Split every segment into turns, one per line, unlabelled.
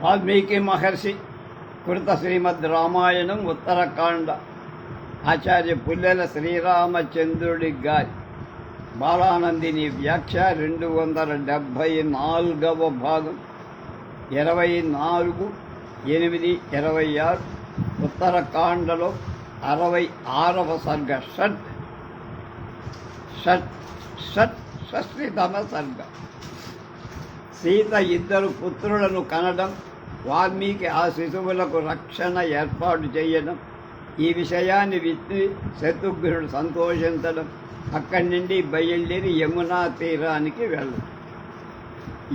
వాల్మీకి మహర్షి కృత శ్రీమద్ రామాయణం ఉత్తరకాండ ఆచార్య పుల్లెల శ్రీరామచంద్రుడి గారి బాలానందిని వ్యాఖ్య 274వ భాగం 24/8/26 ఉత్తరకాండలో 66వ సర్గ షష్ఠితమ సర్గ. సీత ఇద్దరు పుత్రులను కనడం, వాల్మీకి ఆ శిశువులకు రక్షణ ఏర్పాటు చేయడం, ఈ విషయాన్ని విని శత్రుఘ్నుడు సంతోషించడం, అక్కడి నుండి బయలుదేరి యమునా తీరానికి వెళ్ళడం.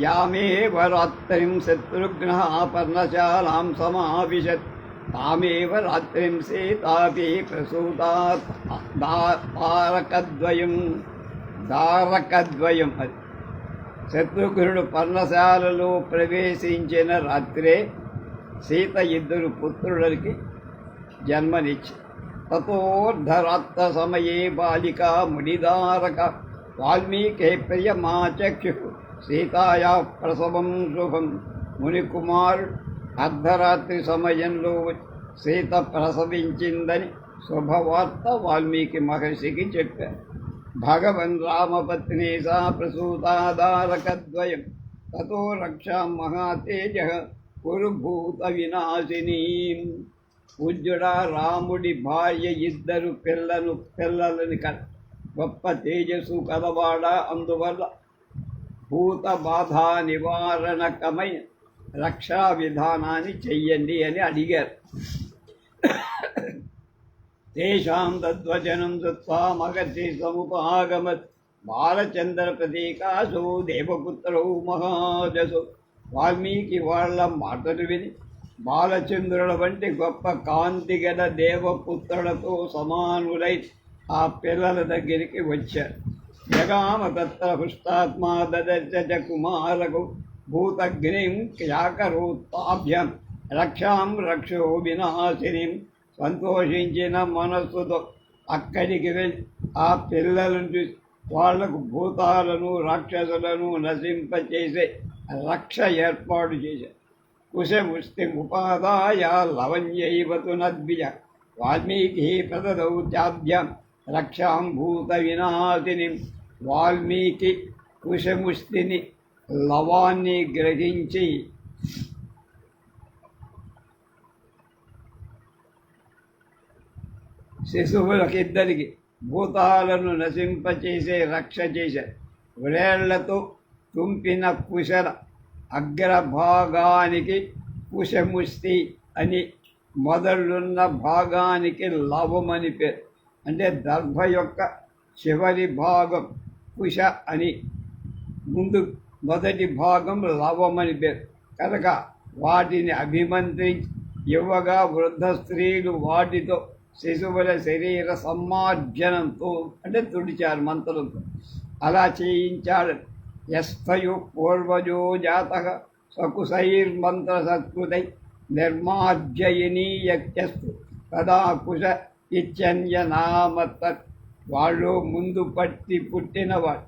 యామేవ రాత్రిం శత్రుఘ్న పర్ణశాలాం సమావిశత్ తామేవ రాత్రిం సీతాపి ప్రసూతాత్ దారకద్వయం అది. శత్రుఘ్నుడు పర్ణశాలలో ప్రవేశించిన రాత్రే సీత ఇద్దరు పుత్రులకి జన్మనిచ్చి తతోర్ధరాత్ర సమయే బాలికా మునిదారక వాల్మీకి ప్రియమాచక్షు సీతాయా ప్రసవం శుభం. మునికుమారుడు అర్ధరాత్రి సమయంలో సీత ప్రసవించిందని శుభవార్త వాల్మీకి మహర్షికి చెప్పారు. భగవన్ రామపత్ని సా ప్రసూతాదారకద్వయం తతో రక్షాం మహాతేజ కురుభూత వినాశిని. పూజ్యుడా, రాముడి భార్య ఇద్దరు పిల్లలని గొప్ప తేజస్సు కలవాడా, అందువల్ల భూత బాధ నివారణకమైన రక్షా విధానాన్ని చెయ్యండి అని అడిగారు. తేషాం తద్వచనం దత్వా మగర్షి సముపాగమత్ బాలచంద్ర ప్రతీకాశో దేవపుత్రౌ మహాజసు. వాల్మీకి వాళ్ళ మాటలు విని బాలచంద్రుల వంటి గొప్ప కాంతి గల దేవపుత్రులతో సమానులై ఆ పిల్లల దగ్గరికి వచ్చారు. జగామ తత్ర హృష్టాత్మా దదర్శ కుమారకు భూతగ్నిం క్యాకరోత్తాభ్యం రక్షాం రక్షో వినాశినిం. సంతోషించిన మనస్సుతో అక్కడికి వెళ్ళి ఆ పిల్లలను చూసి వాళ్లకు భూతాలను రాక్షసులను నశింపచేసే రక్ష ఏర్పాటు చేశారు. కుశముష్టి ఉపాదాయ లవణ్యైవతు నద్విజ వాల్మీకి ప్రదదౌ చాభ్యం రక్షాం భూత వినాశిని. వాల్మీకి కుశముష్టిని లవాన్ని గ్రహించి శిశువులకిద్దరికి భూతాలను నశింపచేసే రక్ష చేశారు. వ్రేళ్లతో తుంపిన కుశల అగ్రభాగానికి కుశముష్టి అని, మొదలున్న భాగానికి లవమని పేరు. అంటే దర్భ యొక్క చివరి భాగం కుశ అని, మొదటి భాగం లవమని పేరు. కనుక వాటిని అభిమంత్రించి ఇవ్వగా వృద్ధ స్త్రీలు వాటితో శిశువుల శరీర సమ్మార్జనంతో అంటే తుడిచారు మంత్రంతో. అలా చేయించాడు. యస్థయు పూర్వజో జాత సకుశైర్మంత్ర సత్కృతై నిర్మార్జయనీయస్తు తదా కుశ ఇత్యన్యనామత్. వాళ్ళు ముందు పట్టి పుట్టినవాడు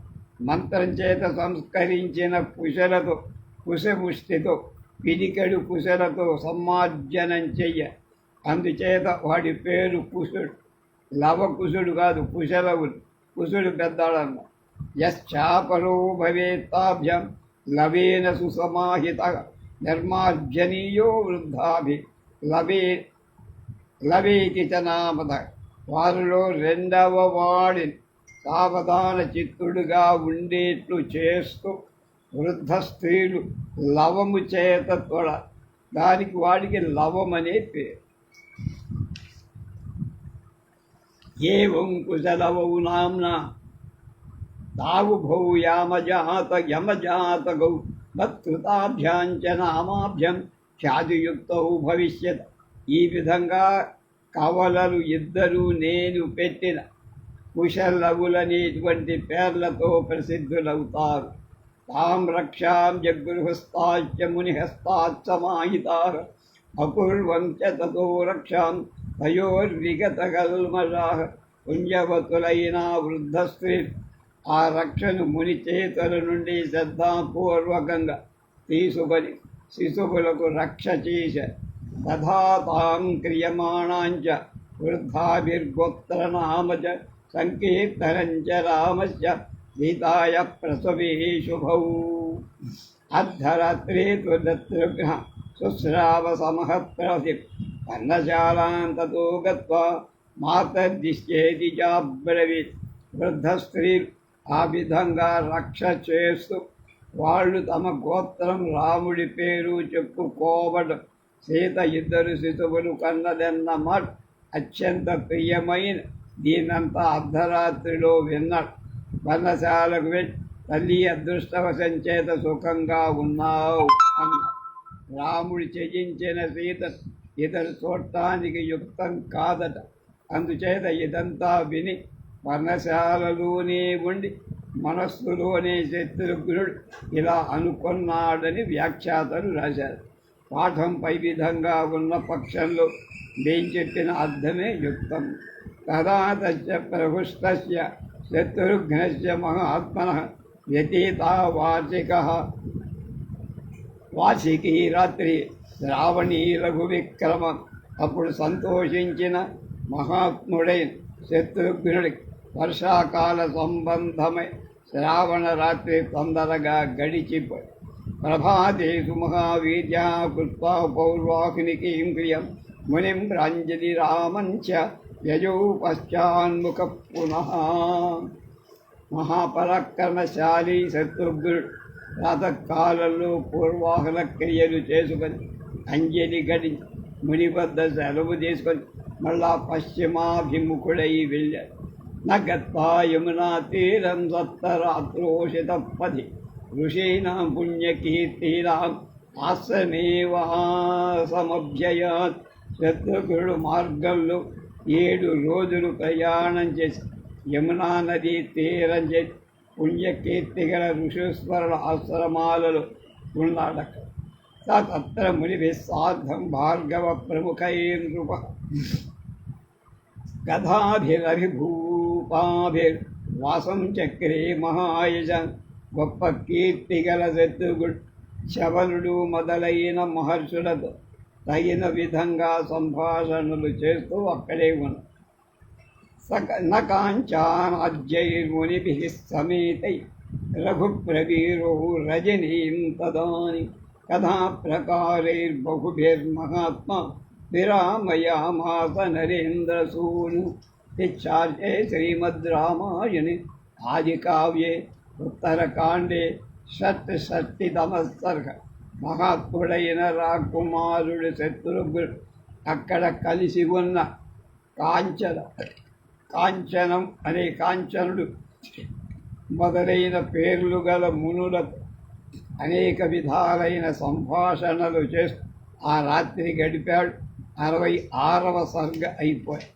మంత్రం చేత సంస్కరించిన కుశలతో కుశముష్టితో పిడికెడు కుశలతో సమ్మార్జనం చెయ్య. అందుచేత వాడి పేరు కుశుడు. లవకుశుడు కాదు, కుశలవుడు. కుశుడు పెద్దాడన్న. యశ్చాపరో భవేత్తాభ్యం లవేన సుసమాహిత నిర్మార్జనీయో వృద్ధాభి లవేకి చ నామత. వారిలో రెండవ వాడిని సావధాన చిత్తుడుగా ఉండేట్లు చేస్తూ వృద్ధ స్త్రీలు లవము చేత తొడ. దానికి వాడికి లవమనే పేరు. ఏవం కుశలవౌ నామ్నా తావుభౌ యమజాతగౌ మత్కృతాభ్యాంచ నామాభ్యం ఖ్యాతియుక్తౌ భవిష్యత్. ఈ విధంగా కవలలు ఇద్దరూ నేను పెట్టిన కుశలవులనేటువంటి పేర్లతో ప్రసిద్ధులవుతారు. తాం రక్షాం జగృహస్థాచ్చ మునిహస్తాచ్చ మాహితాః అకుర్వం చ తతో రక్షాం తయోర్విగతకల్మషాః. పుణ్యవతులైన వృద్ధ స్త్రీ ఆ రక్షను ముని చేతుల నుండి శ్రద్ధాపూర్వకంగా తీసుకొని శిశువులకు రక్ష చేసె. తథా తాం క్రియమాణాంచ వృద్ధాభిర్గోత్రనామ చ సంకీర్తనం చ రామస్య గీతాయ ప్రసవే శుభౌ. అర్ధరాత్రే తు దత్రుఘ్న శుశ్రావసమహత్రసి పర్ణశాలాం తతో గత్వా మాతర్దిశ్చేతి చాబ్రవీత్. వృద్ధ స్త్రీ ఆ విధంగా రక్ష చేస్తూ వాళ్ళు తమ గోత్రం రాముడి పేరు చెప్పుకోవడం, సీత ఇద్దరు శిశువులు కన్నదన్న మాట అత్యంత ప్రియమైన దీనంతా అర్ధరాత్రిలో విన్నాడు. పర్ణశాలకు వెళ్ళి తల్లి అదృష్టవశం చేత సుఖంగా ఉన్నావు అన్న. రాముడి త్యజించిన సీత ఇతడు చూడటానికి యుక్తం కాదట. అందుచేత ఇదంతా విని పర్ణశాలలోనే ఉండి మనస్సులోనే శత్రుఘ్నుడు ఇలా అనుకున్నాడని వ్యాఖ్యాతలు రాశారు. పాఠం పై విధంగా ఉన్న పక్షంలో నేను చెప్పిన అర్థమే యుక్తం. తదా తస్య ప్రభుష్టస్య శత్రుఘ్నస్య మహాత్మనః వ్యతీతా వార్షికీ రాత్రి శ్రావణీ లఘు విక్రమం. అప్పుడు సంతోషించిన మహాత్ముడైన శత్రుఘ్నుడికి వర్షాకాల సంబంధమై శ్రావణ రాత్రి తొందరగా గడిచిపోయి. ప్రభాతేషు మహావీర్యా కృత్వా పౌర్వాహినికీం క్రియం మునిం ప్రాంజలి రామంచ యజౌ పశ్చాన్ముఖ పునః. మహాపరాక్రమశాలి శత్రుఘ్నుడు ప్రాతకాలంలో పూర్వాహన క్రియలు చేసుకొని అంజలి గడించి ముని వద్ద సెలవు తీసుకొని మళ్ళా పశ్చిమాభిముఖుడై వెళ్ళాడు. నగత్వా యమునా తీరం సప్తరాత్రోషితపది ఋషీణాం పుణ్యకీర్తీనాం ఆశ్రమేవాసమభ్యయాత్. శత్రుఘ్నుడు మార్గంలో 7 రోజులు ప్రయాణం చేసి యమునా నదీ తీరం చేసి పుణ్యకీర్తి గల ఋషీశ్వరుల ఆశ్రమాలలో ఉన్నాడక. తత్ర మునిభిः సార్ధం భార్గవ ప్రముఖైర్నృప గదాభిరభిభూపాభిర్వాసం చక్రే మహాయజ. గొప్ప కీర్తి గల శత్రుఘ్నుడు శవనుడు మొదలైన మహర్షులతో తగిన విధంగా సంభాషణలు చేస్తూ అక్కడే ఉన్నాడు. నకాంచానాజ్యైర్మునిభిः సమేతై రఘుప్రవీరో రజనీం తదాని కథా ప్రకారైర్బహుభిర్మహాత్మా విరామయామాస నరేంద్రసూను. ఇచ్చార్చే శ్రీమద్ రామాయణే ఆదికావ్యే ఉత్తరకాండే షట్షష్టితమ సర్గ. మహాత్ముడైన రాకుమారుడు శత్రుఘ్నుడు అక్కడ కలిసి ఉన్న కాంచనం అనే కాంచనుడు మొదలైన పేర్లు గల మునులతో అనేక విధాలైన సంభాషణలు చేస్తూ ఆ రాత్రి గడిపాడు. 66వ సర్గ అయిపోయి.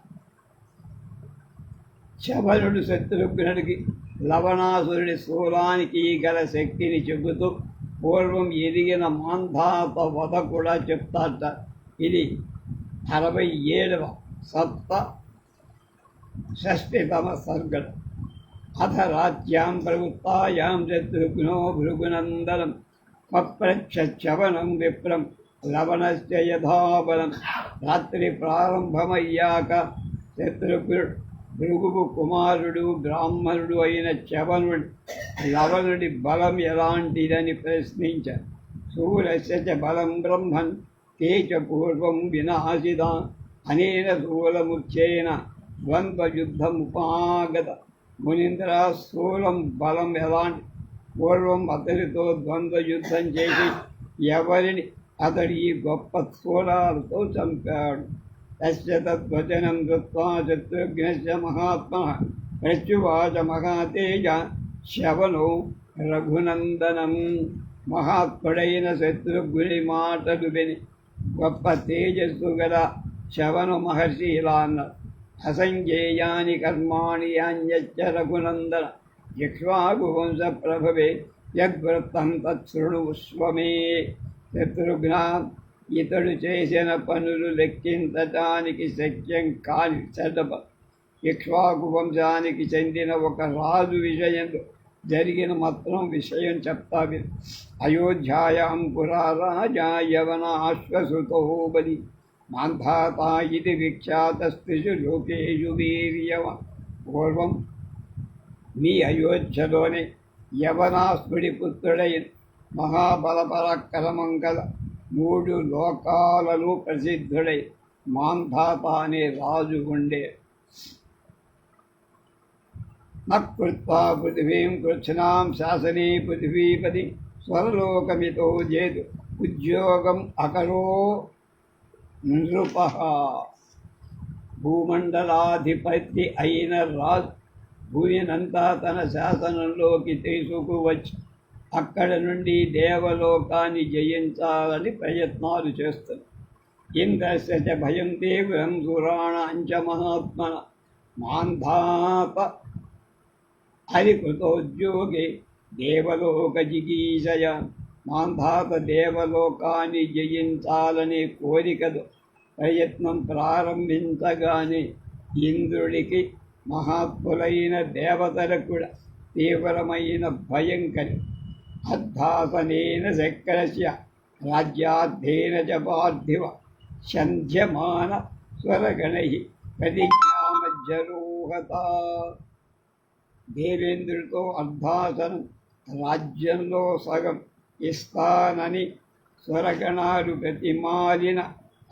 శబరుడు శత్రుఘ్నుడికి లవణాసురుడి శూలానికి గల శక్తిని చెబుతూ పూర్వం ఎదిగిన మాంధాత వధ కూడా చెప్తాట. ఇది 67వ షష్టితమ సర్గలు. అథ రాజ్యాం ప్రవృత్తాయాం శత్రుఘ్నో భృగునందనం పప్రచ్ఛవనం విప్రం లవణస్య యథాబలం. రాత్రి ప్రారంభమయ్యాక శత్రుఘ్నుడు భృగువు కుమారుడు బ్రాహ్మణుడు అయిన చవనుడు లవణుడి బలం ఎలాంటిదని ప్రశ్నించారు. శూలస్య చ బలం బ్రహ్మన్ కేచ పూర్వం వినాశిదా అనేన శూలముఖ్యేన ద్వంద్వయుద్ధముపాగత. మునీంద్ర, స్థూలం బలం ఎలాంటి? పూర్వం అతడితో ద్వంద్వ యుద్ధం చేసి ఎవరిని అతడు ఈ గొప్ప స్థూలాలతో చంపాడు. తస్య తద్వచనం దృత్వా శత్రుఘ్నస్య మహాత్మః ప్రత్యువాచ మహాతేజ శవనో రఘునందనం. మహాత్ముడైన శత్రుఘ్నుడి మాటలు విని గొప్ప తేజస్సు గల శవన మహర్షి ఇలా అన్నారు. అసంఖ్యేయాని కర్మాణి యాన్యచ్చ రఘునందన ఇక్ష్వాకువంశ ప్రభవే యద్వృత్తం తత్శృణుష్వమే. శత్రుఘ్న, ఇతడు చేసిన పనులు లెక్కించటానికి శక్యం కాని చెడ్డ. ఇక్ష్వాకు వంశానికి చెందిన ఒక రాజు విషయంలో జరిగిన మాత్రం విషయం చెప్తా విను. అయోధ్యాయాం పురా రాజా యవనాశ్వసుతో బలి మాంధాత ఇది విఖ్యాతస్త్రిషు లోకేషు వీర్యవాన్. పూర్వం మీ అయోధ్యలోనే యవనాశ్వుడి పుత్రుడైన మహాబలపరాక్రమం గల 3 లోకాలలో ప్రసిద్ధుడై మాంధాత అనే రాజు ఉండే. నృత్వా పృథివీం కృచ్ఛనాం శాసనే పృథివీపతి స్వర్లోకమితో జేతు ఉద్యోగం అకరో నృప. భూమండలాధిపతి అయిన రాజు భూమినంతా తన శాసనంలోకి తీసుకువచ్చి అక్కడ నుండి దేవలోకాన్ని జయించాలని ప్రయత్నాలు చేస్తుంది. ఇంద్రస్య చ భయం తీవ్రం సురాణాంచ మహాత్మన మాంధాత హరికృతోద్యోగే దేవలోక జిగీషయ. మాంధాత దేవలోకాన్ని జయించాలనే కోరికతో ప్రయత్నం ప్రారంభించగానే ఇంద్రుడికి మహాత్ములైన దేవతలకు కూడా తీవ్రమైన భయం కలిగి అద్ధాసనేన శక్రస్య రాజ్యార్థేన చ పార్థివ సంధ్యమాన స్వరగణై ప్రతిజ్ఞామజ్జరోహత. దేవేంద్రుడితో అర్ధాసనం రాజ్యంలో సగం ఇస్తానని స్వరగణాలు ప్రతిమాలిన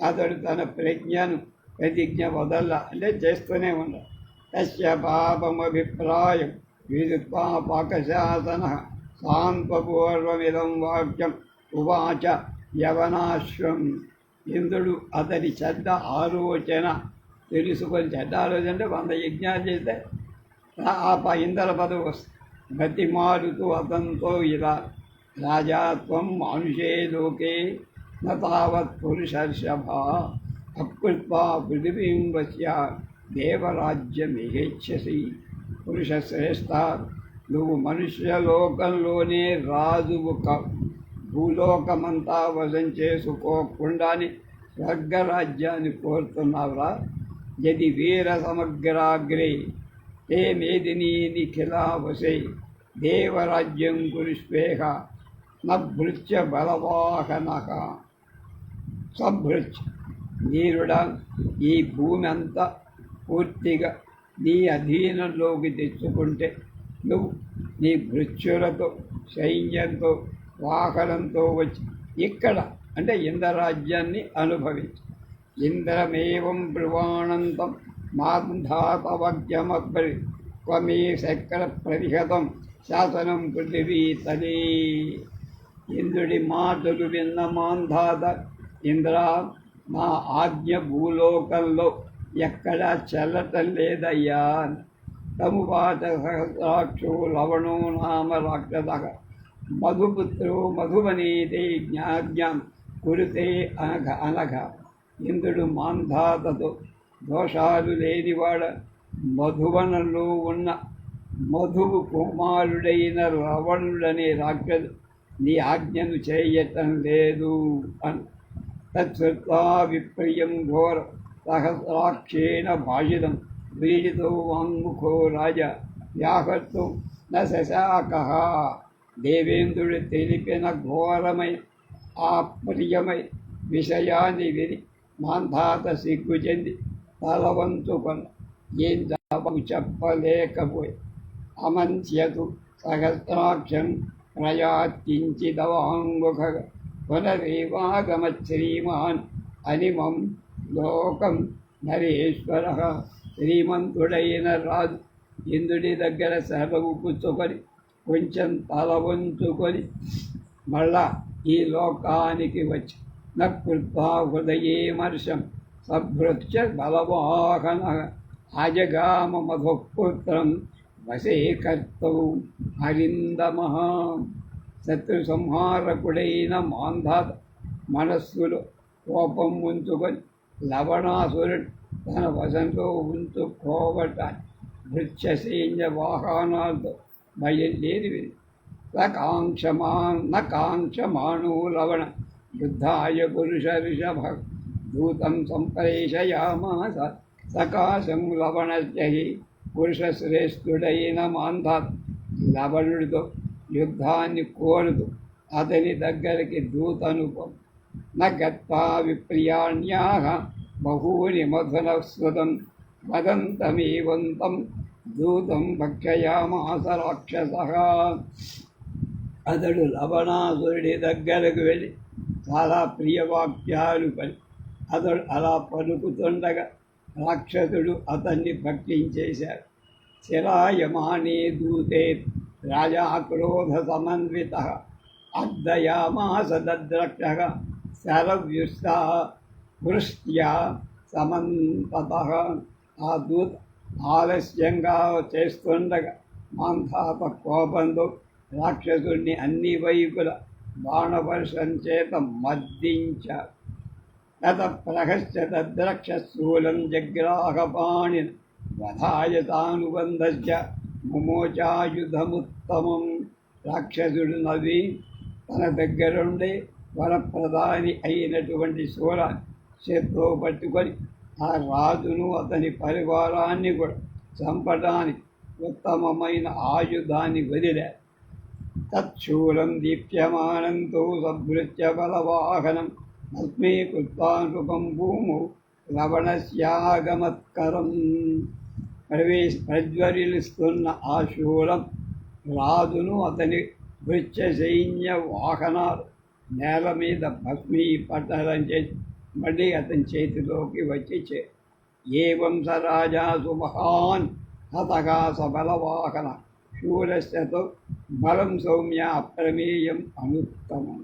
అతడు తన ప్రతిజ్ఞ వదల అంటే చేస్తూనే ఉన్నాడు. తస్య పాపమభిప్రాయం విదిత్వా పాకశాసన సాంపూర్వమిదం వాక్యం ఉవాచ యవనాశ్వం. ఇంద్రుడు అతడి చెడ్డ ఆలోచన తెలుసుకొని, చెడ్డ ఆలోచన అంటే 100 యజ్ఞాలు చేస్తే ఇంద్ర పదవి వస్తుంది. బతిమాలుతూ అతనితో ఇలా, రాజాత్వం మానుషే లోకే నావత్ పురుషర్షభ అకృత్వా పృథివీం వశ్య దేవరాజ్యమిహేచ్ఛసి. పురుషశ్రేష్ఠ, నువ్వు మనుష్యలోకంలోనే రాజువు కావు. భూలోకమంతా వశం చేసుకోకుండానే స్వర్గరాజ్యాన్ని కోరుతున్నావురా. యది వీర సమగ్రాగ్రే తే మేదినీ నిఖిలా వశే దేవరాజ్యం కురుష్వేహ నభృత్య బలవాహన. సభృత్య, నీరుడా, ఈ భూమి అంతా పూర్తిగా నీ అధీనంలోకి తెచ్చుకుంటే నువ్వు నీ భృత్యులతో సైన్యంతో వాహనంతో వచ్చి ఇక్కడ అంటే ఇంద్రరాజ్యాన్ని అనుభవించు. ఇంద్రమేవం బ్రువాణంతం మాంధాతవగ్యమబ్రి త్వమే శక్ర ప్రతిహతం శాసనం పృథివీ తలే. ఇంద్రుడి మాటలు విన్న మాంధాత, ఇంద్ర, నా ఆజ్ఞ భూలోకంలో ఎక్కడా చెల్లటం లేదయ్యా. తమువాచ సహస్రాక్షో లవణో నామ రాక్షస మధుపుత్రో మధువనీతే జ్ఞాజ్ఞం కురుతే అనఘ. ఇంద్రుడు మాంధాతతో, దోషాలు లేనివాడ, మధువనంలో ఉన్న మధువు కుమారుడైన లవణుడనే రాక్షసు నీ ఆజ్ఞను చేయటం లేదు అని. తత్సృత్వా విప్రియం ఘోర సహస్రాక్షేణ భాషితం వ్రీడితో వాంగ్ముఖో రాజా వ్యాహర్తు న శశాకః. దేవేంద్రుడు తెలిపిన ఘోరమై ఆప్రియమై విషయాన్ని విని మాంధాత సిగ్గు చెంది తలవంచుకొన. ఏం జవాబు చెప్పలేకపోయి అమంత్యతు సహస్రాక్షం ప్రయాత్కించిదవాంగుఖ పునరేవాగమత్ శ్రీమాన్ అనిమం లోకం నరేశ్వర. శ్రీమంతుడైన రాజు ఇంద్రుడి దగ్గర సెలవు పుచ్చుకొని కొంచెం తల వంచుకొని మళ్ళా ఈ లోకానికి వచ్చి నకృత్వా హృదయేమర్షం సభృత్య బలవాహన అజగామ మధుపుత్రం వశీకర్తౌ హరిందమ. శత్రు సంహారకుడైన మాంధాత మనస్సులో కోపం ఉంచుకొని లవణాసురుడు తన వశంలో ఉంచుకోవటాన్ని భృత్యసైన్య వాహనాలతో బయలుదేరి నకాంక్షమాణో లవణ యుద్ధాయ పురుష ఋషభ దూతం సంప్రేషయామాస. సకాశం లవణస్య హి పురుషశ్రేష్ఠుడైన మాంధాత లవణుడితో యుద్ధాన్ని కోరుతూ అతని దగ్గరికి దూతను నగత్వా విప్రియాణ్యాః బహూని మధురస్వతం వదంతమేవంతం దూతం భక్షయామాస రాక్షసః. అతడు లవణాసురుడి దగ్గరకు వెళ్ళి చాలా ప్రియవాక్యాలు అతడు అలా పలుకుతుండగా రాక్షసుడు అతన్ని భక్షించేశాడు. శిలాయమానే దూతే రాజా క్రోధ సమన్వితః అర్ధయామాస దద్రక్షః శరవ్యుస్తా వృష్ట్యా సమంతతః. ఆ దూత ఆలస్యంగా చేస్తుండగా మాంధాత కోపంతో రాక్షసుడిని అన్ని వైపుల బాణవర్షం చేత మర్దించారు. తత ప్రహస్య తద్రక్షశూలం జగ్రాహపాణిన వధాయ తానుబంధస్య ముమోచాయుధముత్తమం. రాక్షసుడు నవ్వి తన దగ్గరుండే వరప్రధాని అయినటువంటి శూలాన్ని చేత్తో పట్టుకొని ఆ రాజును అతని పరివారాన్ని కూడా చంపడానికి ఉత్తమమైన ఆయుధాన్ని వదిలారు. తచ్చూలం దీప్యమానంతో సభృత్య బలవాహనం అస్మీకృత్వానుపం భూము లవణస్యాగమత్కరం. ప్రజ్వరిస్తున్న ఆ శూలం రాజును అతని వృత్య సైన్య వాహనాలు నేల మీద భస్మీపట్టడం చేసి మళ్ళీ అతని చేతిలోకి వచ్చి ఏవం స రాజా సుమహాన్ హతగా సబలవాహన శూలస్యతో బలం సౌమ్య అప్రమేయం అనుత్తమం.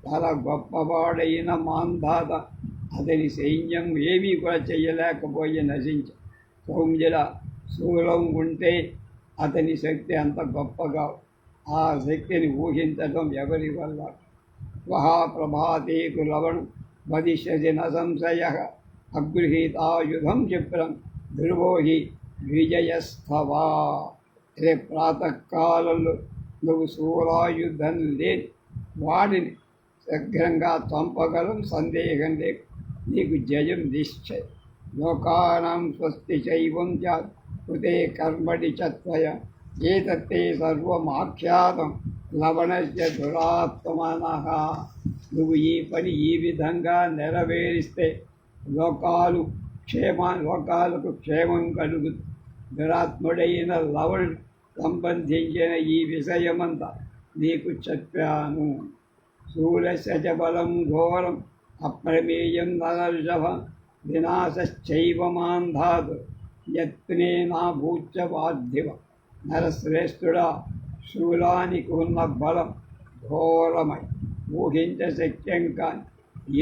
చాలా గొప్పవాడైన మాంధాత అతని సైన్యం ఏమీ కూడా చెయ్యలేకపోయి నశించి సౌమ్యుల శూలం ఉంటే అతని శక్తి అంత గొప్పగా ఆ శక్తిని ఊహించడం ఎవరి వల్ల. స్వహా ప్రభాతే లవణం వదిష్యసి న సంశయః అగృహీతాయుధం క్షిప్రం ధ్రువో హి విజయస్థవా. రే ప్రాతకాలంలో నువ్వు శూలాయుధం లేని వాడిని శీఘ్రంగా చంపగలం, సందేహం లేదు. నీకు జయం నిశ్చయం. లోకానాం స్వస్తి చైవం స్యాత్ కృతే కర్మణి చ త్వయా ఏతత్తే సర్వమాఖ్యాతం లవణస్య దురాత్మనః. నువ్వు ఈ పని ఈ విధంగా నెరవేరిస్తే లోకాలకు క్షేమం కలుగుతుంది. దురాత్ముడైన లవణుడు సంబంధించిన ఈ విషయమంతా నీకు చెప్పాను. శూలస్య చ బలం ఘోరం అప్రమేయం నరర్షభ వినాశశ్చైవ మాంధాత్ యత్నేనాభూత్య బాధ్యవ. నరశ్రేష్ఠుడా, శూలానికి ఉన్న బలం ఘోరమై ఊహించ శక్యం కాని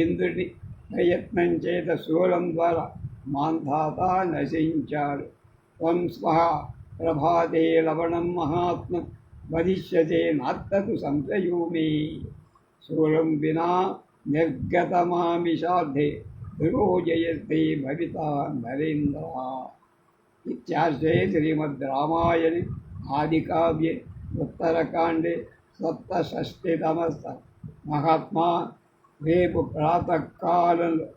ఇంద్రుడి ప్రయత్నం చేత శూలం ద్వారా మాంధాత నశించాడు. త్వం స్వః ప్రభాతే లవణం మహాత్మం వదిష్యతే నాత్తు సంశయోమి. శూలం వినా నిర్గతమామిషార్థే ధ్రువోజయతే భవితా నరేంద్ర. ఇత్యార్షే శ్రీమద్ రామాయణే ఆదికావ్యే ఉత్తరకాండే సప్తషష్టితమ మహాత్మా రేపు ప్రాతకాలంలో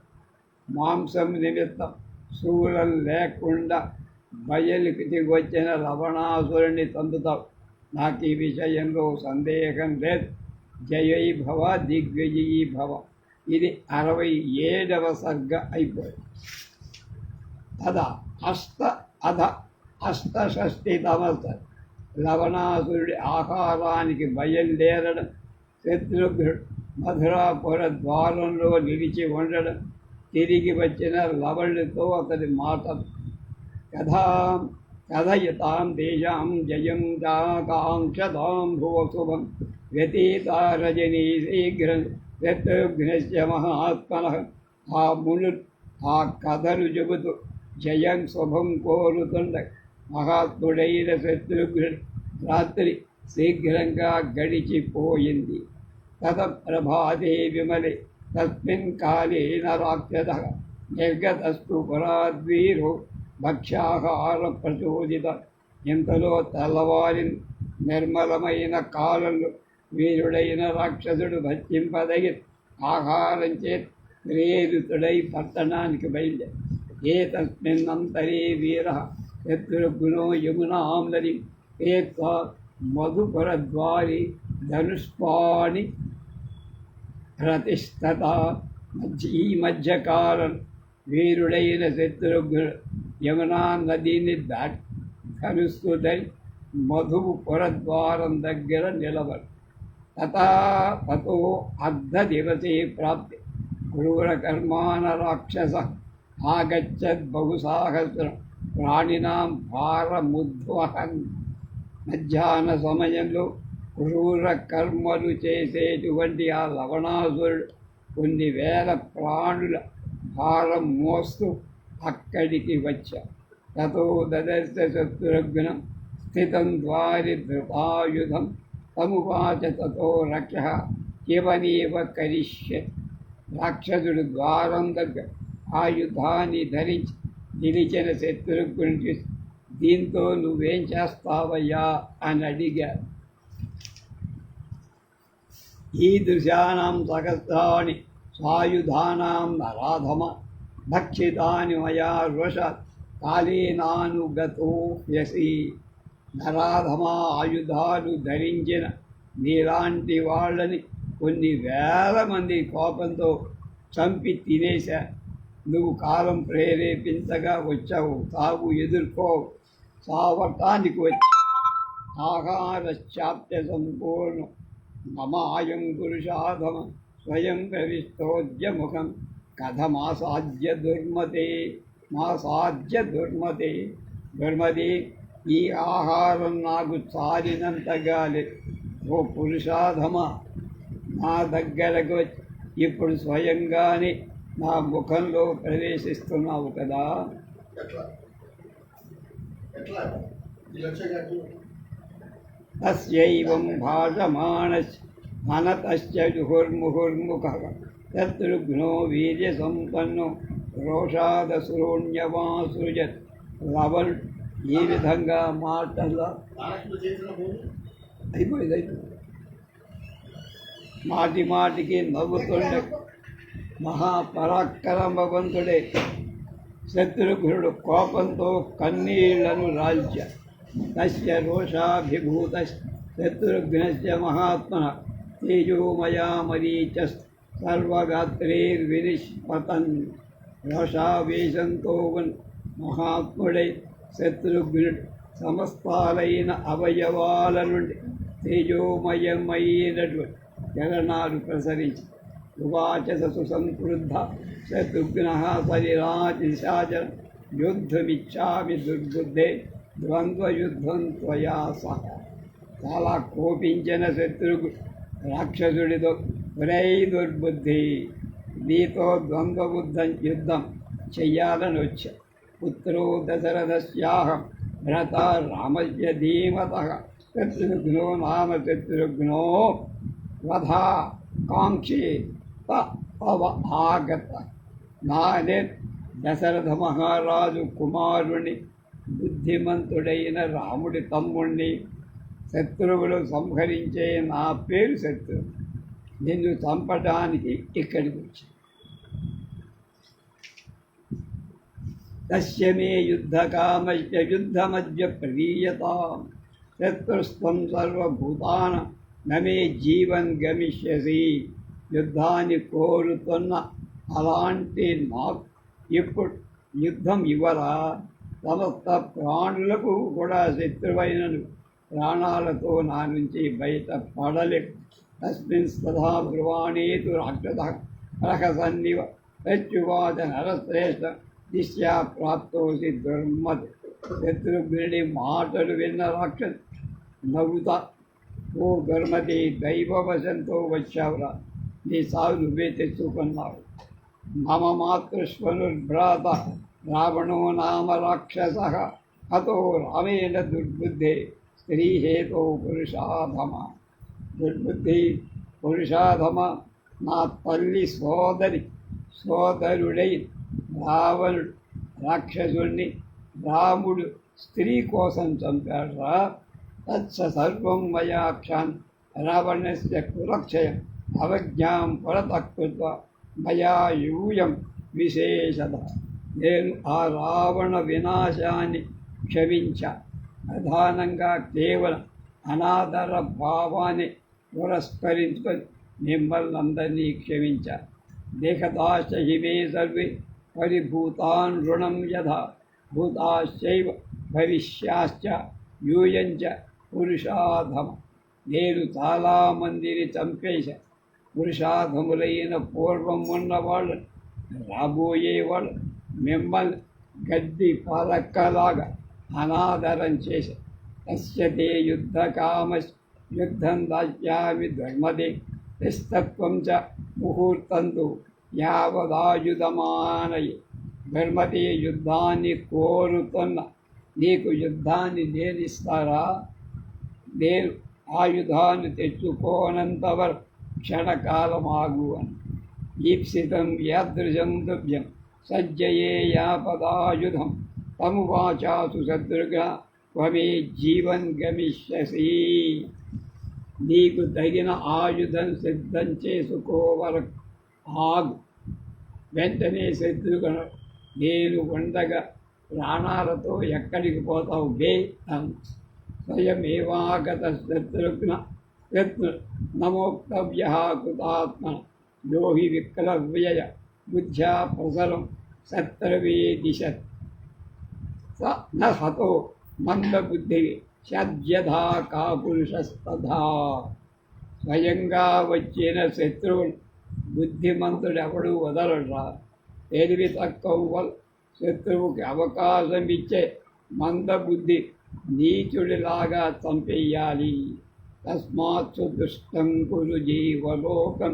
మాంసం నిమిత్తం శూలం లేకుండా బయలుకి వచ్చిన లవణాసురుణ్ణి చంపుతావు. నాకు ఈ విషయంలో సందేహం లేదు. జయై భవ దిగ్విజయీ భవ. ఇది 67వ సర్గ అయిపోయింది. అష్టషష్టితమ లవణాసురుడి ఆహారానికి బయలుదేరడం, శత్రుఘ్నుడు మధురాపుర ద్వారంలో నిలిచి ఉండడం, తిరిగి వచ్చిన లవణుడితో అతడి మాటలు కథయతాం తేషాం జయం కాంక్షతాం భువ శుభం వ్యతీతారజనీ శీఘ్రం శత్రుఘ్నస్య మహాత్మనః. ఆ మును ఆ కథలు చెబుతూ జయం శుభం కోరుతుండ మహాత్ముడైన శత్రుఘ్నుడు రాత్రి శీఘ్రంగా గడిచిపోయింది. తత ప్రభాతే విమలే తస్మిన్ కాలేన రాక్షసః నిర్గతస్తు పురాద్వీరో భక్ష్యాహార ప్రచోదిత. ఇంతలో తెల్లవారి నిర్మలమైన కాలంలో వీరుడైన రాక్షసుడు భక్షింపదగి ఆహారం చేతి ప్రేరితుడై పట్టణానికి బయలుదేరి ఏతస్మిన్నంతరే వీర శత్రుఘ్నో యమునాం నదీం తీర్త్వా మధుపరద్వారి ధనుష్పాణి ప్రతిష్టత. ఈ మధ్యకాలం వీరుడైన శత్రుఘ్నుడు యమునా నదిని ధనుస్సుదై మధువు పురద్వారం దగ్గర నిలబడు. తతో అర్ధదివసే ప్రాప్తి క్రూరకర్మాణ రాక్షస ఆగచ్చద్ బహుసాహస్రం ప్రాణినాం భారముద్వహన్. మధ్యాహ్న సమయంలో క్రూర కర్మలు చేసేటువంటి ఆ లవణాసురుడు కొన్ని వేల ప్రాణుల భారం మోస్తూ అక్కడికి వచ్చా. తతో దదర్శ శత్రుఘ్నం స్థితం ద్వారి ధృతాయుధం తమువాచ తతో రక్ష ఇవనీవ కరిష్య. రాక్షసుడు ద్వారం దగ్గర ఆయుధాన్ని ధరించి నిలిచిన శత్రుఘ్నుని చూసి, దీంతో నువ్వేం చేస్తావయ్యా అని అడిగారు. ఈదృశానాం సహస్రాణి సాయుధానాం నరాధమ భక్షితాని మయా వశాత్ కాలేనానుగతో హ్యసి. నరాధమ, ఆయుధాలు ధరించిన నీలాంటి వాళ్ళని కొన్ని వేల మంది కోపంతో చంపి తినేశా. నువ్వు కాలం ప్రేరేపించగా వచ్చావు, తావు ఎదుర్కో. సావటానికి వచ్చి ఆహారశ్చాప్య సంపూర్ణం మమాయం పురుషాధమ స్వయం ప్రవిష్టోద్య ముఖం కథమాసాధ్య దుర్మతే. దుర్మతి, ఈ ఆహారం నాకు చాలినంతగా లేదు. ఓ పురుషాధమ, నా దగ్గరకు వచ్చి ఇప్పుడు స్వయంగానే నా ముఖంలో ప్రవేశిస్తున్నావు కదా. తస్యైవం భాషమాణస్ అనతశ్చ జుహుర్ముహుర్ముఖః శత్రుఘ్నో వీర్యసంపన్నో రోషాదశూన్యమాసృజత్. రావణుడు ఈ విధంగా మాటల అయిపోయింది. మాటికి నవ్వుతుండే మహాపరాక్రమవంతుడే శత్రుఘ్నుడు కోపంతో కన్నీళ్లను రాల్చ. తస్య రోషాభిభూత శత్రుఘ్నస్య మహాత్మన తేజోమయా మరీచ సర్వగాత్రైర్వినిష్పతన్. రోషావేశంతో మహాత్ముడై శత్రుఘ్నుడు సమస్తాలైన అవయవాల నుండి తేజోమయమైనటువంటి చలనాలు ప్రసరించి ఉవాచ సుసంక్రుద్ధ శత్రుఘ్న శరీరాతిశాచర యుద్ధమిచ్చామి దుర్బుద్ధే ద్వంద్వయుద్ధం త్వయా సహ. చాలా కోపించిన శత్రుఘ్నుడు రాక్షసుడితో, ఒరై దుర్బుద్ధి, నీతో యుద్ధం చెయ్యాలని వచ్చా. పుత్రో దశరథస్యాహం భ్రత రామస్య ధీమతః శత్రుఘ్నో నామ శత్రుఘ్నో వధా కాంక్షి ఆగత. నానే దశరథ మహారాజు కుమారుని, బుద్ధిమంతుడైన రాముడి తమ్ముణ్ణి. శత్రువులు సంహరించే నా పేరు శత్రువు. నిన్ను చంపడానికి ఇక్కడికి వచ్చి తస్య మే యుద్ధకామస్య యుద్ధమద్య ప్రదీయతాం శత్రుస్త్వం సర్వభూతాన నమే జీవన్ గమిష్యసి. యుద్ధాన్ని కోరుతున్న అలాంటి నాకు ఇప్పుడు యుద్ధం ఇవ్వరా? సమస్త ప్రాణులకు కూడా శత్రువైనను ప్రాణాలతో నా నుంచి బయట పడలేవు. తస్మిన్ సదా బ్రువాణేతు రాక్షసన్నివ ప్రత్యువాచ నరశ్రేష్ఠ దిశ్యా ప్రాప్తోసి దుర్మతి. శత్రుఘ్నుడి మాటలు విన్న రాక్షసు నవ్వుతా, ఓ దుర్మతి, దైవవశంతో వచ్చావురా, నీ సాగు నువ్వే తెచ్చుకున్నావు. మమ మాతృశ్వనుర్భ్రాత రావణో నామ రాక్షస అతో రామేణ దుర్బుద్ధే స్త్రీహేతో పురుషాధమ. దుర్బుద్ధి, పురుషాధమ, నా తల్లి సోదరుడై రావణుడు రాక్షసుణ్ణి రాముడు స్త్రీ కోసం చంపాడురా. తత్స సర్వం మయా క్షాన్ రావణస్య కులక్షయం అవజ్ఞాం పరతకృత్వ మయా యూయం విశేషత. నేను ఆ రావణ వినాశాన్ని క్షమించా. ప్రధానంగా కేవలం అనాదర భావాన్ని పురస్కరించుకొని మిమ్మల్ని అందరినీ క్షమించారు. దేహదాశ హిమే సర్వే పరిభూతాన్ రుణం యథా భూతాశ్చైవ భవిష్యాశ్చ యూయంచ పురుషాధమ. నేను చాలామందిని చంపేశా. పురుషాధములైన పూర్వం ఉన్నవాళ్ళని, రాబోయేవాళ్ళు మిమ్మల్ని గడ్డి పలక్కలాగా అనాదరం చేశా. తస్యతే యుద్ధకామ యుద్ధం దాస్యామి ధర్మదే నిస్తత్వం చ ముహూర్తంతు యావదాయుధమానయే. ధర్మతే యుద్ధాన్ని కోరుతున్న నీకు యుద్ధాన్ని నేనిస్తారా? నేను ఆయుధాన్ని తెచ్చుకోనంతవరకు క్షణకాలం ఆగు అని. ఈప్సితం యాదృశం దుభ్యం సజ్జయే యాపదాయుధం తమువాచాసు శత్రుఘ్న త్వమే జీవన్ గమిష్యసి. నీకు తగిన ఆయుధం సిద్ధం చేసుకోవరకు ఆగు. వెంటనే శత్రుఘ్న నేను ఉండగా ప్రాణాలతో ఎక్కడికి పోతావు బే అను. స్వయమేవాగత శత్రుఘ్న నమోక్తవ్య కృతాత్మ యోహి విక్లవ్యయ బుద్ధ్యా ప్రసరం శత్రవే దిశత్. స న హతో మందబుద్ధి షద్యథా కాపురుషస్తథా. స్వయంగా వచ్చిన శత్రువుని బుద్ధిమంతుడెవడు వదలరా. తెలివి తక్కువ శత్రువుకి అవకాశం ఇచ్చే మందబుద్ధి నీచుడిలాగా చంపేయాలి. తస్మాత్ దుష్టం కురు జీవలోకం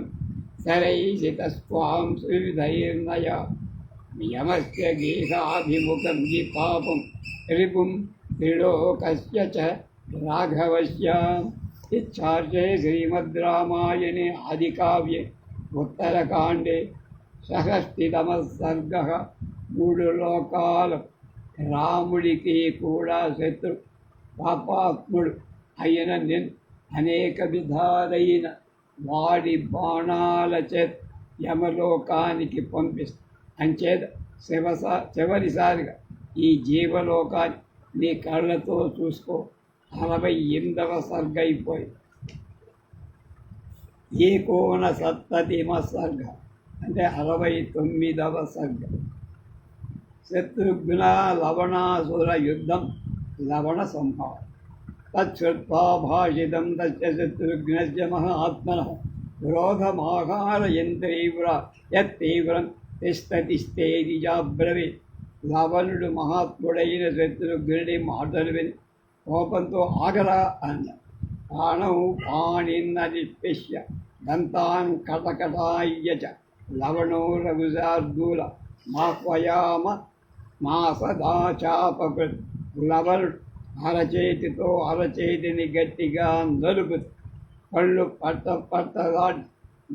శరైసితస్వాం సువిధైర్నయ. యమస్య గేహాభిముఖం గి పాపం రిపుం త్రిలోకస్య చ రాఘవస్య. ఇచ్ఛార్చే శ్రీమద్రామాయణే ఆదికావ్యే ఉత్తరకాండే షష్ఠితమః సర్గః. 3 లోకాలు రాముడికి కూడా శత్రు పాపాత్ముడు అయిన నేను అనేక విధాలైన వాడి బాణాల చేత యమలోకానికి పంపిస్తా. అంచేత చివరిసారిగా ఈ జీవలోకాన్ని నీ కళ్ళతో చూసుకో. 48వ సర్గ అయిపోయి. ఏకోనసప్తతిమ సర్గ అంటే 69వ సర్గ. శత్రుఘ్న లవణాసుర యుద్ధం లవణ సంహారం. తచ్చుత్వా భాషితం తస్య శత్రుఘ్నస్య మహాత్మనః క్రోధమాహారయంత్రీవ్ర యత్తీవ్రం తిష్టతిష్టేతి చాబ్రవీత్. లవణుడు మహాత్ముడైన శత్రుఘ్నుడి మాటలు విని కోపంతో ఆగరా అన్న. ప్రాణం పాణిన్ననిష్పిష్య దంతాన్ కటకటాయ్య చ లవణో రఘుశార్దూల మాహ్వయామ మాసదాచాపకృత్. లవణుడు అరచేతితో అరచేతిని గట్టిగా నలుపు కళ్ళు పట్టదాటి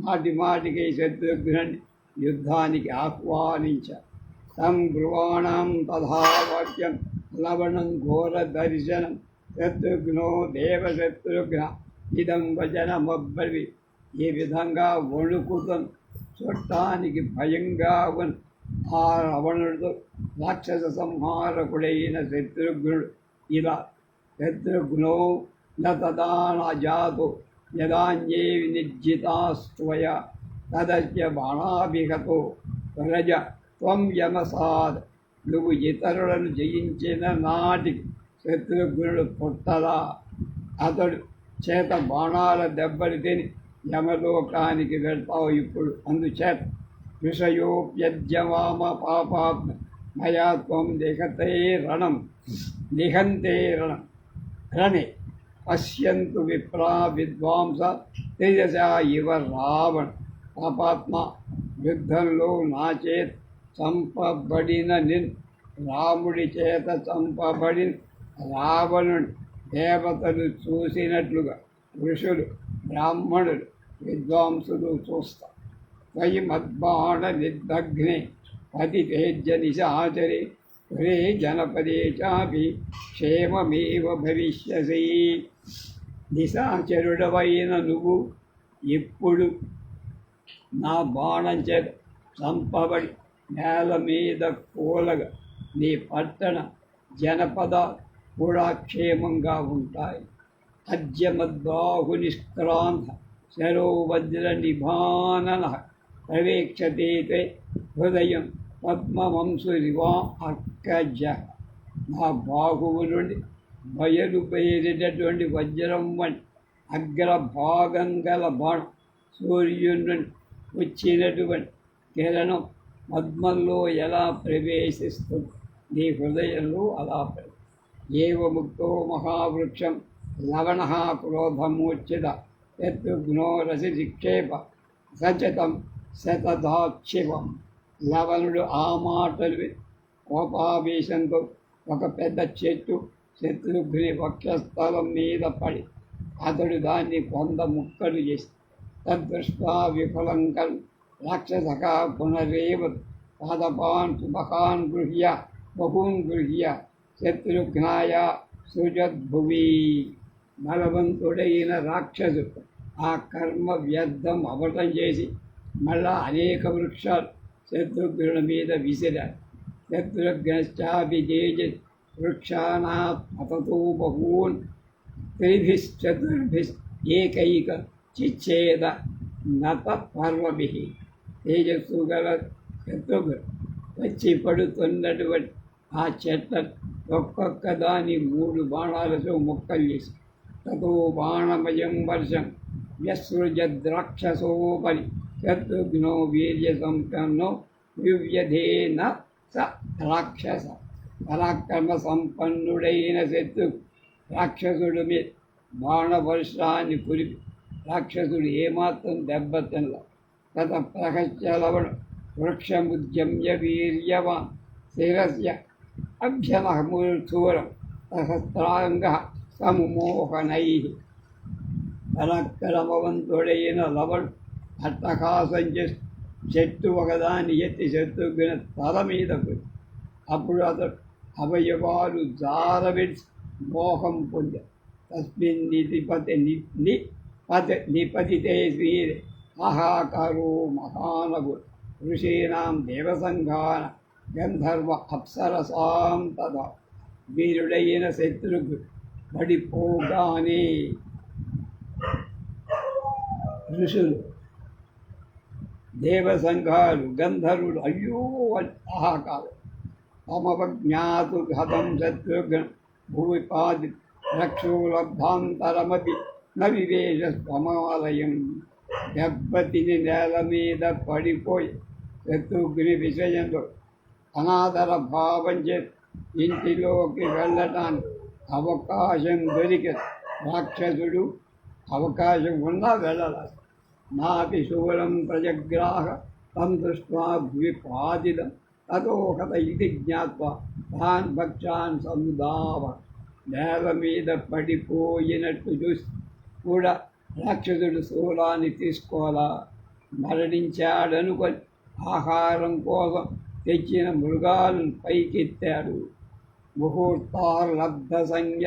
మాటి మాటికి శత్రుఘ్నుని యుద్ధానికి ఆహ్వానించారు. తం బ్రువాణం తథా వాక్యం లవణం ఘోర దర్శనం. శత్రుఘ్నో దేవశత్రుఘ్న ఇదం వచనమబ్రవీత్. ఈ విధంగా వణుకుతను చూడటానికి భయంగా ఉన్న ఆ రావణుడితో రాక్షస సంహారకుడైన శత్రుఘ్నుడు ఇలా. శత్రుఘ్నో నదానజాతో యదాన్యే వినిర్జితాస్త్వయ తదస్య బాణాభిహతో రజ త్వం యమసాద్. నువ్వు ఇతరులను జయించిన నాటికి శత్రుఘ్నుడు పుట్టలా. అతడు చేత బాణాల దెబ్బలు తిని యమలోకానికి వెళ్తావు ఇప్పుడు. అందుచేత విషయోప్యజ్యవామ పాపాత్మ మయా త్వం లిఖతే రణం రణే పశ్యంతు విప్రా విద్వాంస తేజసా ఇవ రావణ. పాపాత్మ యుద్ధంలో నా చేత చంపబడిన రాముడి చేత చంపబడిన రావణుని దేవతలు చూసినట్లుగా ఋషులు బ్రాహ్మణులు విద్వాంసులు చూస్తారు. త్వయి మద్బాణ నిర్దగ్నే పతితేజ్య నిశాచరే పురే జనపదే చాపి క్షేమమేవ భవిష్యసి. నిశాచరుడవైన నువ్వు ఇప్పుడు నా బాణం చేత చంపబడి నేల మీద కూలగా నీ పట్టణ జనపద కూడా క్షేమంగా ఉంటాయి. అద్యమద్బాహునిష్క్రాంత శరో వజ్ర నిభానన ప్రవేక్షతే తే హృదయం పద్మవంశురివా అర్కజ. నా బాహువు నుండి బయలుపేరేటటువంటి వజ్రం వంటి అగ్రభాగం గల బాణం సూర్యుని నుండి వచ్చినటువంటి కిరణం పద్మంలో ఎలా ప్రవేశిస్తుంది, నీ హృదయంలో అలా ఏవముక్తో మహావృక్షం లవణ క్రోధమూర్ఛిత యద్విఘ్నో రసి నిక్షేప సచతం శతదాక్షివం. లవణుడు ఆ మాటలు కోపావేశంతో ఒక పెద్ద చెట్టు శత్రుఘ్ని వక్షస్థలం మీద పడి అతడు దాన్ని 100 ముక్కలు చేసి తద్దృష్ట్వా విఫలం కల్ రాక్షస పునరేవ పాదపాన్ సుమకాన్ గృహ్య బహూన్ గృహ్య శత్రుఘ్నాయ సృజద్భువి. బలవంతుడైన రాక్షసుడు ఆ కర్మ వ్యర్థం అవటం చేసి మళ్ళా అనేక వృక్షాలు శత్రుఘ్నుడి మీద విసిరారు. శత్రుఘ్నశ్చాభిజేజ వృక్షానాపతతో బహూన్ త్రిభిశ్చతుర్భిస్ ఏకైక చిచ్ఛేద నత పర్వభిః. తేజస్సు గల శత్రుఘ్నుడు వచ్చి పడుతున్నటువంటి ఆ చెట్లను ఒక్కొక్క దాని 3 బాణాలతో ముక్కలు చేసి తతో బాణమయం వర్షం వ్యసృజద్రాక్షసోపరి శత్రుఘ్నో వీర్య సంపన్నో యువ్యధేన స రాక్షస. పరాక్రమ సంపన్నుడైన శత్రు రాక్షసుడి మీద బాణవర్షాన్ని కురిపి రాక్షసుడు ఏమాత్రం దెబ్బతిల్ల. తత ప్రహస్య లవణ వృక్షముద్యమ్య వీర్యవాన్ శిరస్య అభ్యనమూర్ధూరం సహస్రాంగ సముమోహనై. పరాక్రమవంతుడైన లవణుడు అట్టహాసం చేసి చెట్టు ఒకదాన్ని ఎత్తి శత్రుఘ్న తల మీద పోయి అప్పుడు అతడు అవయవాలు జారవిడిచి మోహం పొందాడు. తస్మిన్ నిపతితే శ్రీరే ఆహాకారో మహానగు ఋషీణాం దేవసంఘాన గంధర్వ అప్సరసాం తదా. వీరుడైన శత్రుఘ్నుడు పడిపోగానే ఋషులు దేవసంఘాలు గంధర్వులు అయ్యో ఆహాకారం. తమవజ్ఞాతు హతం శత్రుఘ్న భూపాది రక్షోలబ్ధాంతరమపి న వివేశ స్వమాలయం. దెబ్బతిని నేల మీద పడిపోయి శత్రుఘ్ని విషయంలో అనాదర భావం చేసి ఇంటిలోకి వెళ్ళటానికి అవకాశం దొరికిన రాక్షసుడు అవకాశం ఉన్నా వెళ్ళలేదు. నాపి శూలం ప్రజగ్రాహ తం దృష్ట్వా భూపాదిదం తతోహత ఇది జ్ఞాత్వా తాన్ భక్షాన్ సముదావ. నేల మీద పడిపోయినట్టు చూసి కూడా రాక్షసుడు శూలాన్ని తీసుకోవాలా మరణించాడనుకొని ఆహారం కోసం తెచ్చిన మృగాలను పైకెత్తాడు. ముహూర్తార్లబ్ధ సంజ్ఞ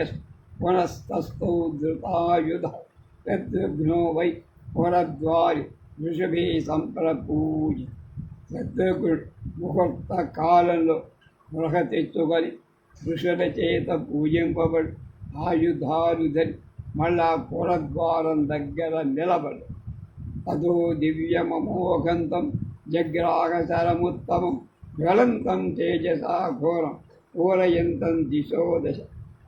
పునస్తస్థౌ ధృతాయుధ శత్రుఘ్నో వై పురద్వారి వృషభే సంప్రపూజ. శత్రుఘ్నుడు ముహూర్త కాలంలో గృహ తెచ్చుకొని ఋషుల చేత పూజింపబడి ఆయుధాలు ధరి మళ్ళా పురద్వారం దగ్గర నిలబడి అదో దివ్యమమోఘంతం జగ్రాహశరముత్తమం జ్వలంతం తేజసా ఘోరం పూరయంతం దిశో దశ.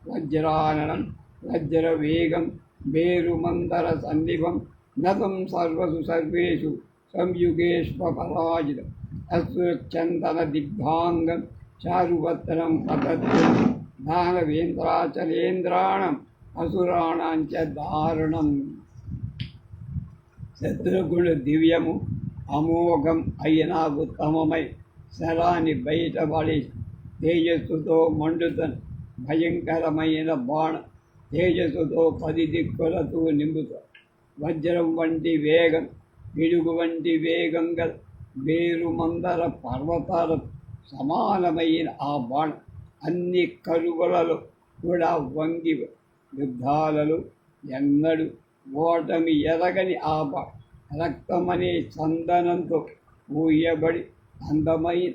వజ్రాననం వజ్రవేగం మేరుమందర సన్నిభం నతం సర్వసు సర్వేషు సంయుగేష్వపరాజితం. అశ్రుచందన దిగ్ధాంగం చారువత్రం పతత్వం దానవేంద్రాచలేంద్రాణం అసురాణాంచ దారుణం. శత్రుఘ్నుడు దివ్యము అమోఘం అయినా ఉత్తమమై శరాన్ని బయటపడి తేజస్సుతో మండుతను భయంకరమైన బాణ తేజస్సుతో 10 దిక్కులతో నింపుతాడు. వజ్రం వంటి వేగం పిడుగు వంటి వేగం గల మేరుమందర పర్వతాల సమానమైన ఆ బాణం అన్ని కరువులలో కూడా వంగి యుద్ధాలలో ఎన్నడూ ఓటమి ఎరగని ఆ బాణం రక్తమనే చందనంతో పూయబడి అందమైన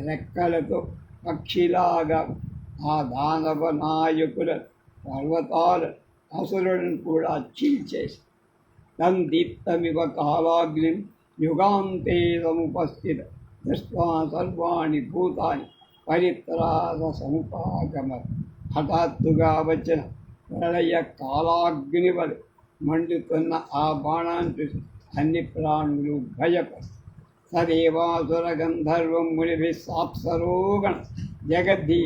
రెక్కలతో పక్షిలాగా ఆ దానవ నాయకుల పర్వతాలు అసురులను కూడా చీల్చేసి తం దీప్తమివ కాలాగ్నిం యుగాంతే సముపస్థిత దృష్ట్వా సర్వాణి భూతాని పరిత్రాస సముపాగమ. హఠాత్తుగా వచ్చిన ప్రళయ కాలాగ్ని వలె మండుతున్న ఆ బాణాన్ని చూసి అన్ని ప్రాణులు భయపడి సదేవాసుర గంధర్వం మునిభి సాప్సరోగణ జగద్ధి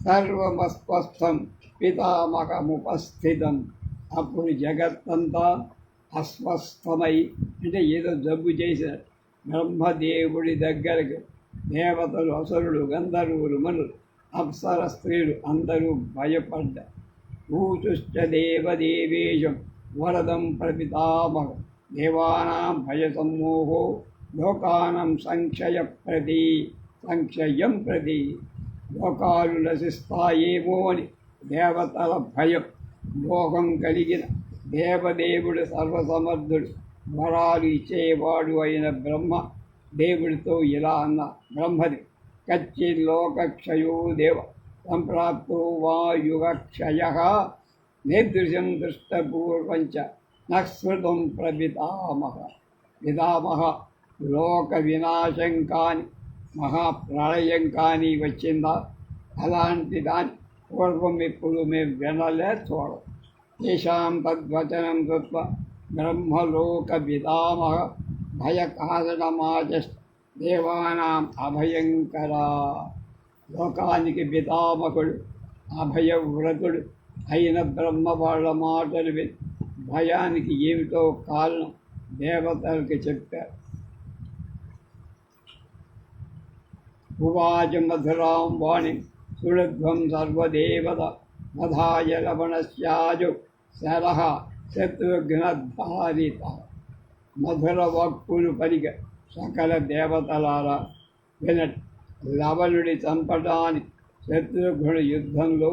సర్వమస్పస్థం పితామహముపస్థితం. అప్పుడు జగత్తంతా అస్వస్థమై అంటే ఏదో జబ్బు చేసిన బ్రహ్మదేవుడి దగ్గరకు దేవతలు, అసురులు, గంధర్వులు, మనులు, అప్సర స్త్రీలు అందరూ భయపడ్డారు. ఊచుశ్చ దేవదేవేశం వరదం ప్రపితామహం దేవానాం భయసమ్మోహో లోకానం సంక్షయం ప్రతి లోకాలు నశిస్తాయేమో అని దేవతల భయం. మోహం కలిగిన దేవదేవుడు సర్వసమర్థుడు, వరాలు ఇచ్చేవాడు అయిన బ్రహ్మ దేవుడితో ఇలా అన్న బ్రహ్మది కచ్చిల్లోకక్షయో దేవ సంప్రాప్తో వా యుగక్షయ నిర్దృశం దృష్టపూర్వంచ నస్మృతం ప్రపితామహ. పితామహ లోక వినాశం కాని మహాప్రళయం కానీ వచ్చిందా? అలాంటి దాన్ని పూర్వం ఇప్పుడు మేము వినలే చూడం. తేషాం తద్వచనం కృత్వ బ్రహ్మలోక పితామహ భయకారణమాచ దేవానాం అభయంకరా. లోకానికి పితామహుడు, అభయవ్రతుడు అయిన బ్రహ్మ వాళ్ళ మాటలు విని భయానికి ఏమిటో కారణం దేవతలకు చెప్పారు. ఉవాచ మధురాం వాణి సుళధ్వం సర్వదేవత మధాయ లవణస్యాజు శరః శత్రుఘ్నధారిత. మధుర వాక్కులు పలిక సకల దేవతలారా వినట్. లవణుడి చంపడానికి శత్రుఘ్నుడి యుద్ధంలో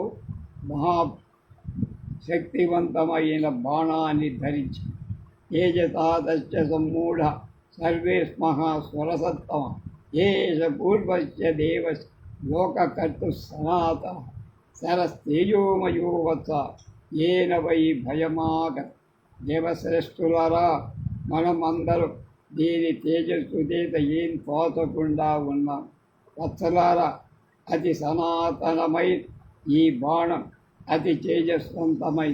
మహాశక్తివంతమైన బాణాన్ని ధరించి ఏజతాతశ్చ సమ్మూఢ సర్వే స్మః స్వరసత్తమ ఏష పూర్వస్య దేవస్ లోకకర్తు సనాతన శరస్తేజోమయో వత్స ఏన వై భయమాగ. దేవశ్రేష్ఠులారా, మనమందరం దీని తేజస్సు చేత ఏం తోచకుండా ఉన్నాం. వత్సలారా, అతి సనాతనమై ఈ బాణం అతి తేజస్వంతమై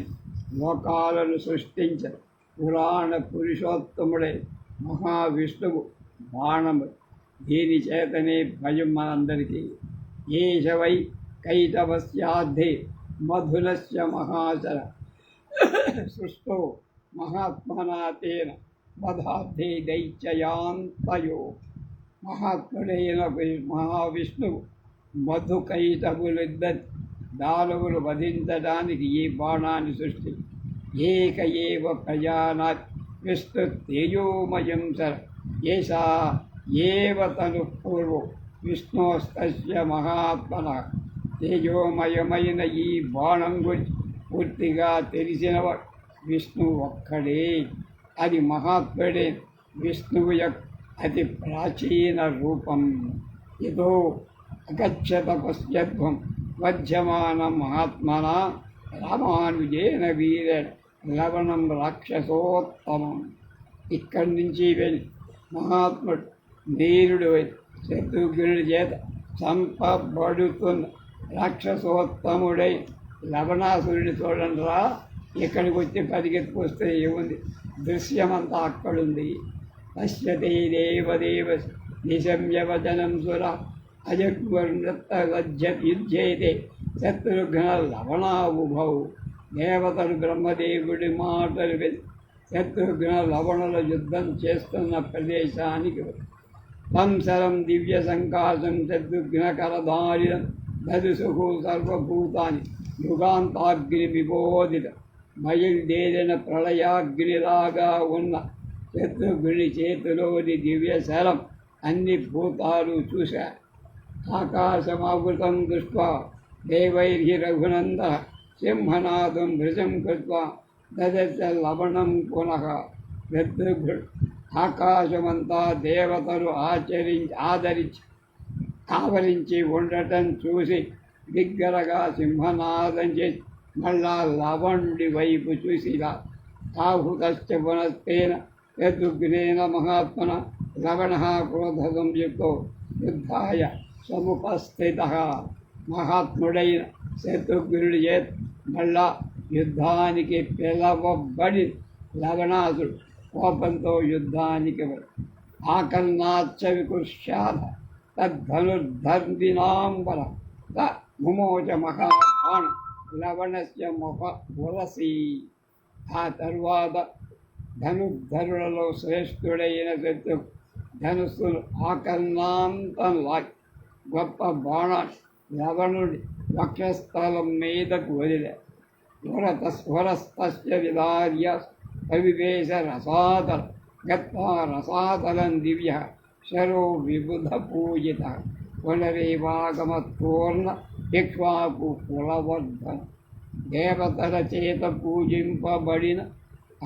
లోకాలను సృష్టించిన పురాణ పురుషోత్తముడే మహావిష్ణువు బాణము. దీని చేతనే భయం మనందరికీ. ఏషవై కైటవస్యాద్ధే మధునస్య మహాచర సృష్టో మహాత్మనా తేన వధార్థే దైత్యయాంతయో. మహాత్ముడైన మహావిష్ణువు మధుకైటవులిద్దరి దానవులు వధించడానికి ఈ బాణాన్ని సృష్టి. ఏక ఏవ ప్రజానాత్ విష్ణు తేజోమయం సర ఏషా ఏవ తను పూర్వం విష్ణోస్తస్య మహాత్మన. తేజోమయమైన ఈ బాణం గురించి పూర్తిగా తెలిసినవాడు విష్ణువు ఒక్కడే. అది మహాత్ముడే విష్ణువు యొక్క అతి ప్రాచీన రూపం. ఇదో అగచ్చత పశ్యధ్వం వధ్యమాన మహాత్మన రామానుజేన వీర లవణం రాక్షసోత్తమం. ఇక్కడి నుంచి వెళ్ళి మహాత్ముడు వీరుడు శత్రుఘ్నుడి చేత చంపబడుతున్న రాక్షసోత్తముడై లవణాసురుడిని చూడండి రా. ఇక్కడికి వచ్చి పరిగెత్తుకొస్తే ఏముంది? దృశ్యమంతా అక్కడుంది. పశ్యతే దేవదేవ నిశమ్యవచనం సుర అజగ్వర్నృత్యుజ్యతే శత్రుఘ్న లవణావుభౌ. దేవతలు బ్రహ్మదేవుడి మాటలు విని శత్రుఘ్న లవణుల యుద్ధం చేస్తున్న ప్రదేశానికి సంసరం దివ్య సంకాశం శత్రుఘ్న కరధారిణం దదుసుహు సర్వభూతాన్ని యుగాంతాగ్ని విబోధిత. బయలుదేరిన ప్రళయాగ్నిలాగా ఉన్న శత్రుఘ్ని చేతిలోని దివ్య శరం అన్ని భూతాలు చూశారు. ఆకాశమావృతం దృష్ట్వా దేవైర్హి రఘునంద సింహనాదం భృజం కృత్వా దదశ లవణం పునః. శత్రుఘ్నుడు ఆకాశమంతా దేవతలు ఆవరించి ఉండటం చూసి బిగ్గరగా సింహనాదం చేసి మళ్ళా లవణుడి వైపు చూసిలా ఆహుతశ్చ పునస్తేన యదుగ్నేన మహాత్మన లవణ క్రోధసంయుక్తో యుద్ధాయ సముపస్థిత. మహాత్ముడైన శత్రుఘ్నుడి చేత మళ్ళా యుద్ధానికి పిలవబడి లవణాసుడు కోపంతో యుద్ధానికి ఆకర్ణాచ్చ వికృష్యాద తద్ధనుర్ధర్మినాంబర ముమోచ మహాబాణ లవణస్య ముఖ పురసి. ఆ తరువాత ధనుర్ధరులలో శ్రేష్ఠుడైన శత్రు ధనుస్సును ఆకర్ణాంతం లాగి గొప్ప బాణాన్ని లవణుడి వక్షస్థలం మీదకు వదిలే. స్వరస్తస్య విదార్య అవివేశ రసాతల గత్వా రసాతలం దివ్య శరో విబుధ పూజిత పునరేవాగమత్పూర్ణ ఇక్ష్వాకు కులవర్ధన. దేవతల చేత పూజింపబడిన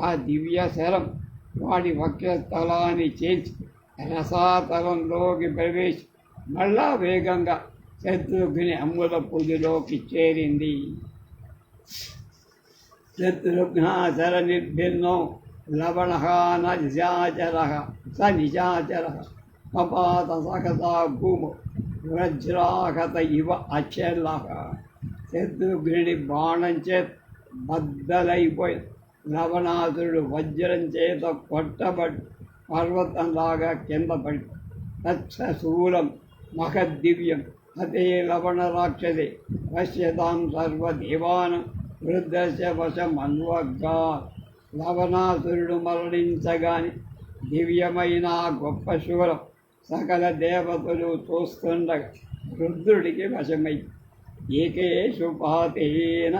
ఆ దివ్య శరం వాడి వక్షస్థలాన్ని చేర్చి రసాతలంలోకి ప్రవేశి మళ్ళా వేగంగా శత్రుఘ్ని అమ్ముల పుదిలోకి చేరింది. శత్రుఘ్నాచర నిర్భిన్నో లవణ నిశాచర స నిశాచర పపాత సకతా భూము వజ్రాహత ఇవ అచల. శత్రుఘ్నుడి బాణం చేత బద్దలైపోయి లవణాసురుడు వజ్రం చేత కొట్టబడి పర్వతంలాగా కింద పడి తత్సూలం మహద్దివ్యం అతే లవణ రాక్షసే పశ్యతాం సర్వదేవానం వృద్ధస్య వశమన్వగా. లవణాసురుడు మరణించగాని దివ్యమైన గొప్ప శూలం సకల దేవతలు చూస్తుండగా రుద్రుడికి వశమై ఏకేషు పాతేన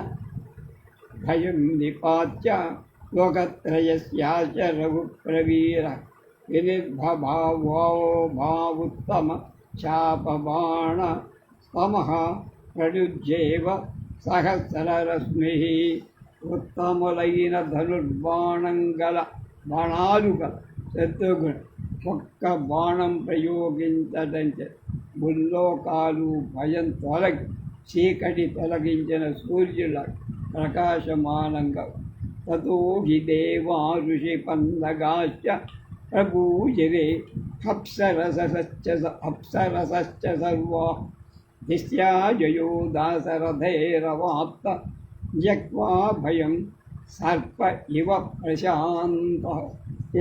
భయం నిపాత్య లోకత్రయస్యాచ రఘుప్రవీర వినిర్భావో భావుత్తమ శాపబాణ స్తమః ప్రయుజ్యేవ సహస్రరశ్మి. ఉత్తములైన ధనుర్బాణం గల బాణాలు గల శత్రుఘ్నుడు ఒక్క బాణం ప్రయోగించడంచే ముల్లోకాలు భయం తొలగి చీకటి తొలగించిన సూర్యుల ప్రకాశమానంగా. తతో హి దేవా ఋషి పందగాశ్చ ప్రభూజిరే అప్సరసశ్చ సర్వా దిశ్యాజయో దాశరథైరవాప్త జ్ఞక్వా భయం సర్ప ఇవ ప్రశాంత.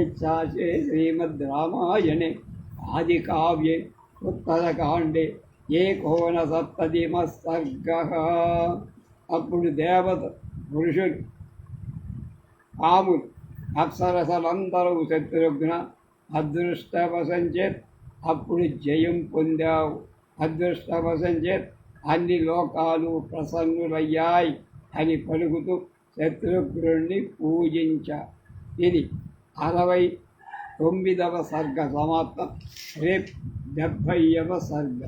ఇచ్చాచే శ్రీమద్ రామాయణే ఆదికావ్యే ఉత్తరకాండే ఏకోనసప్తతిమ సర్గః. అప్పుడు దేవత పురుషులు పాములు అప్సరసలందరూ శత్రుఘ్న అదృష్టవశంచేత్ అప్పుడు జయం పొందావు. అదృష్టవశంచేత్ అన్ని లోకాలు ప్రసన్నులయ్యాయి అని పలుకుతూ శత్రుఘ్నుడిని పూజించా. ఇది 69వ సర్గ సమాప్తం. రేపు 70వ సర్గ.